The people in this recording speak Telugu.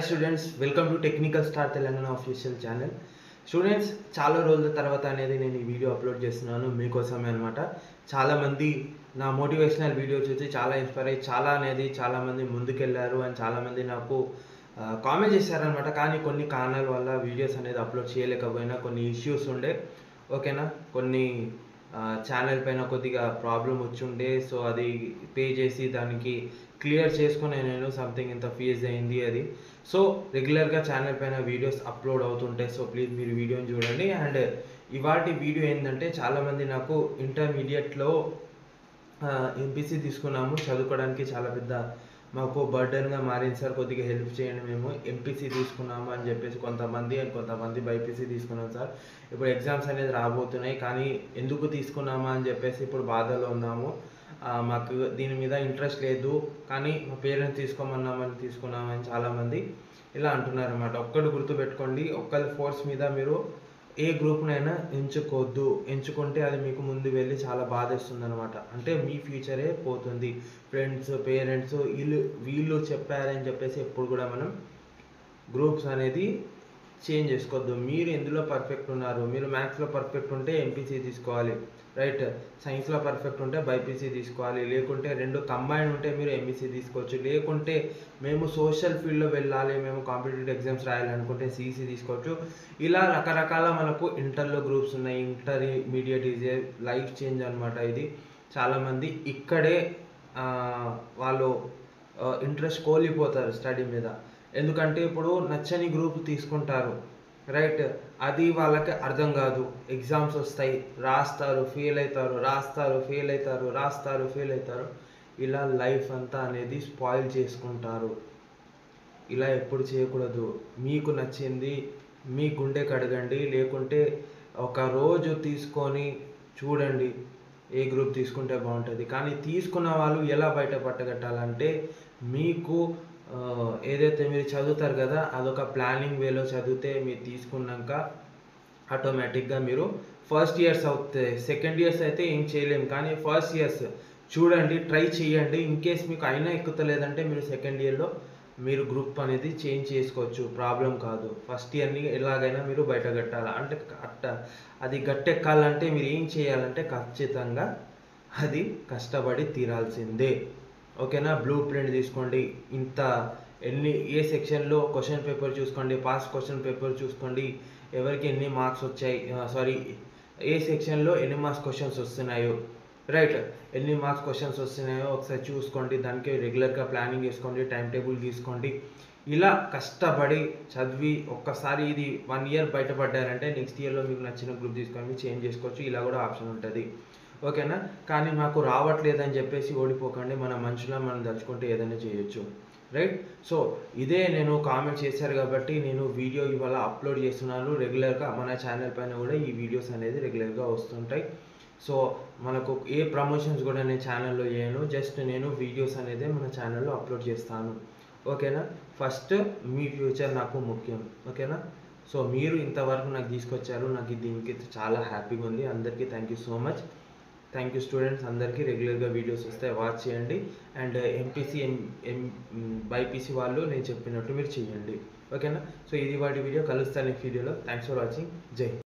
Students welcome to technical star Telangana official channel. Students చాలా రోజుల తర్వాత అనేది నేను ఈ వీడియో అప్లోడ్ చేస్తున్నాను మీకోసమే అనమాట. చాలామంది నా మోటివేషనల్ వీడియో చూసి చాలా ఇన్స్పైర్ అయ్యి చాలామంది ముందుకెళ్ళారు అండ్ చాలామంది నాకు కామెంట్ చేశారనమాట. కానీ కొన్ని కారణాల వల్ల వీడియోస్ అనేది అప్లోడ్ చేయలేకపోయినా కొన్ని ఇష్యూస్ ఉండే, ఓకేనా, కొన్ని ఛానల్ పైన కొద్దిగా ప్రాబ్లం వచ్చుండే. సో అది పే చేసి దానికి క్లియర్ చేసుకుని నేను సంథింగ్ ఇంత ఫీజ్ అయింది అది. సో రెగ్యులర్గా ఛానల్ పైన వీడియోస్ అప్లోడ్ అవుతుంటాయి. సో ప్లీజ్ మీరు వీడియోని చూడండి. అండ్ ఇవాటి వీడియో ఏంటంటే, చాలామంది నాకు ఇంటర్మీడియట్లో ఎంపీసీ తీసుకున్నాము, చదువుకోవడానికి చాలా పెద్ద మాకు బర్డన్గా మారింది సార్, కొద్దిగా హెల్ప్ చేయండి, మేము ఎంపీసీ తీసుకున్నాము అని చెప్పేసి కొంతమంది బైపీసీ తీసుకున్నాం సార్. ఇప్పుడు ఎగ్జామ్స్ అనేది రాబోతున్నాయి, కానీ ఎందుకు తీసుకున్నామా అని చెప్పేసి ఇప్పుడు బాధలో ఉన్నాము. మాకు దీని మీద ఇంట్రెస్ట్ లేదు, కానీ మా పేరెంట్స్ తీసుకున్నామని చాలామంది ఇలా అంటున్నారు అన్నమాట. ఒక్కటి గుర్తుపెట్టుకోండి, ఒక్కరి ఫోర్స్ మీద మీరు ఏ గ్రూప్నైనా ఎంచుకోవద్దు. ఎంచుకుంటే అది మీకు ముందు వెళ్ళి చాలా బాధేస్తుంది అనమాట. అంటే మీ ఫ్యూచరే పోతుంది. ఫ్రెండ్స్, పేరెంట్స్ వీళ్ళు చెప్పారని చెప్పేసి ఎప్పుడు కూడా మనం గ్రూప్స్ అనేది చేంజ్ చేసుకోవద్దు. మీరు ఎందులో పర్ఫెక్ట్ ఉన్నారు, మీరు మ్యాథ్స్లో పర్ఫెక్ట్ ఉంటే ఎంపీసీ తీసుకోవాలి, రైట్. సైన్స్లో పర్ఫెక్ట్ ఉంటే బైపీసీ తీసుకోవాలి, లేకుంటే రెండు కంబైన్ ఉంటే మీరు ఎంఈసీ తీసుకోవచ్చు, లేకుంటే మేము సోషల్ ఫీల్డ్లో వెళ్ళాలి, మేము కాంపిటేటివ్ ఎగ్జామ్స్ రాయాలనుకుంటే సిఈసీ తీసుకోవచ్చు. ఇలా రకరకాల మనకు ఇంటర్లో గ్రూప్స్ ఉన్నాయి. Intermediate is a life change అనమాట. ఇది చాలామంది ఇక్కడే వాళ్ళు ఇంట్రెస్ట్ కోల్పోతారు స్టడీ మీద. ఎందుకంటే ఇప్పుడు నచ్చని గ్రూప్ తీసుకుంటారు, రైట్. అది వాళ్ళకి అర్థం కాదు. ఎగ్జామ్స్ వస్తాయి, రాస్తారు, ఫెయిల్ అవుతారు. ఇలా లైఫ్ అంతా అనేది స్పాయిల్ చేసుకుంటారు. ఇలా ఎప్పుడు చేయకూడదు. మీకు నచ్చింది మీ గుండెకి అడగండి, లేకుంటే ఒక రోజు తీసుకొని చూడండి ఏ గ్రూప్ తీసుకుంటే బాగుంటుంది. కానీ తీసుకున్న వాళ్ళు ఎలా బయట పట్టగట్టాలంటే, మీకు ఏదైతే మీరు చదువుతారు కదా, అదొక ప్లానింగ్ వేలో చదివితే మీరు తీసుకున్నాక ఆటోమేటిక్గా మీరు ఫస్ట్ ఇయర్స్ అవుతాయి. సెకండ్ ఇయర్స్ అయితే ఏం చేయలేము, కానీ ఫస్ట్ ఇయర్స్ చూడండి, ట్రై చేయండి. ఇన్ కేస్ మీకు అయినా ఎక్కుతలేదంటే మీరు సెకండ్ ఇయర్లో మీరు గ్రూప్ అనేది చేంజ్ చేసుకోవచ్చు, ప్రాబ్లం కాదు. ఫస్ట్ ఇయర్ని ఎలాగైనా మీరు బయట కట్టాలి. అంటే అది గట్టెక్కాలంటే మీరు ఏం చేయాలంటే ఖచ్చితంగా అది కష్టపడి తీరాల్సిందే, ఓకేనా. బ్లూ ప్రింట్ తీసుకోండి, ఏ సెక్షన్లో క్వశ్చన్ పేపర్ చూసుకోండి, పాస్ క్వశ్చన్ పేపర్ చూసుకోండి, ఎవరికి ఎన్ని మార్క్స్ వచ్చాయి, ఏ సెక్షన్లో ఎన్ని మార్క్స్ క్వశ్చన్స్ వస్తున్నాయో, రైట్, ఎన్ని మార్క్స్ క్వశ్చన్స్ వస్తున్నాయో ఒకసారి చూసుకోండి. దానికి రెగ్యులర్గా ప్లానింగ్ చేసుకోండి, టైం టేబుల్ తీసుకోండి. ఇలా కష్టపడి చదివి ఒక్కసారి ఇది 1 ఇయర్ బయటపడ్డారంటే నెక్స్ట్ ఇయర్లో మీకు నచ్చిన గ్రూప్ తీసుకొని చేంజ్ చేసుకోవచ్చు. ఇలా కూడా ఆప్షన్ ఉంటుంది, ఓకేనా. కానీ మాకు రావట్లేదని చెప్పేసి ఓడిపోకండి. మన మనుషులా మనం తలుచుకుంటే ఏదైనా చేయొచ్చు, రైట్. సో ఇదే నేను కామెంట్ చేశారు కాబట్టి నేను వీడియో ఇవాళ అప్లోడ్ చేస్తున్నాను. రెగ్యులర్గా మన ఛానల్ పైన కూడా ఈ వీడియోస్ అనేది రెగ్యులర్గా వస్తుంటాయి. సో మనకు ఏ ప్రమోషన్స్ కూడా నేను ఛానల్లో చేయను, జస్ట్ నేను వీడియోస్ అనేది మన ఛానల్లో అప్లోడ్ చేస్తాను, ఓకేనా. ఫస్ట్ మీ ఫ్యూచర్ నాకు ముఖ్యం, ఓకేనా. సో మీరు ఇంతవరకు నాకు తీసుకొచ్చారు, నాకు దీనికి చాలా హ్యాపీగా ఉంది. అందరికీ thank you so much. Thank you students. అందరికీ రెగ్యులర్గా వీడియోస్ వస్తాయి, వాచ్ చేయండి. అండ్ ఎంపీసీ బైపీసీ వాళ్ళు నేను చెప్పినట్టు మీరు చేయండి, ఓకేనా. సో ఇది వాటి వీడియో. కలుస్తాను నెక్స్ట్ వీడియోలో. Thanks for watching. జై హింద్.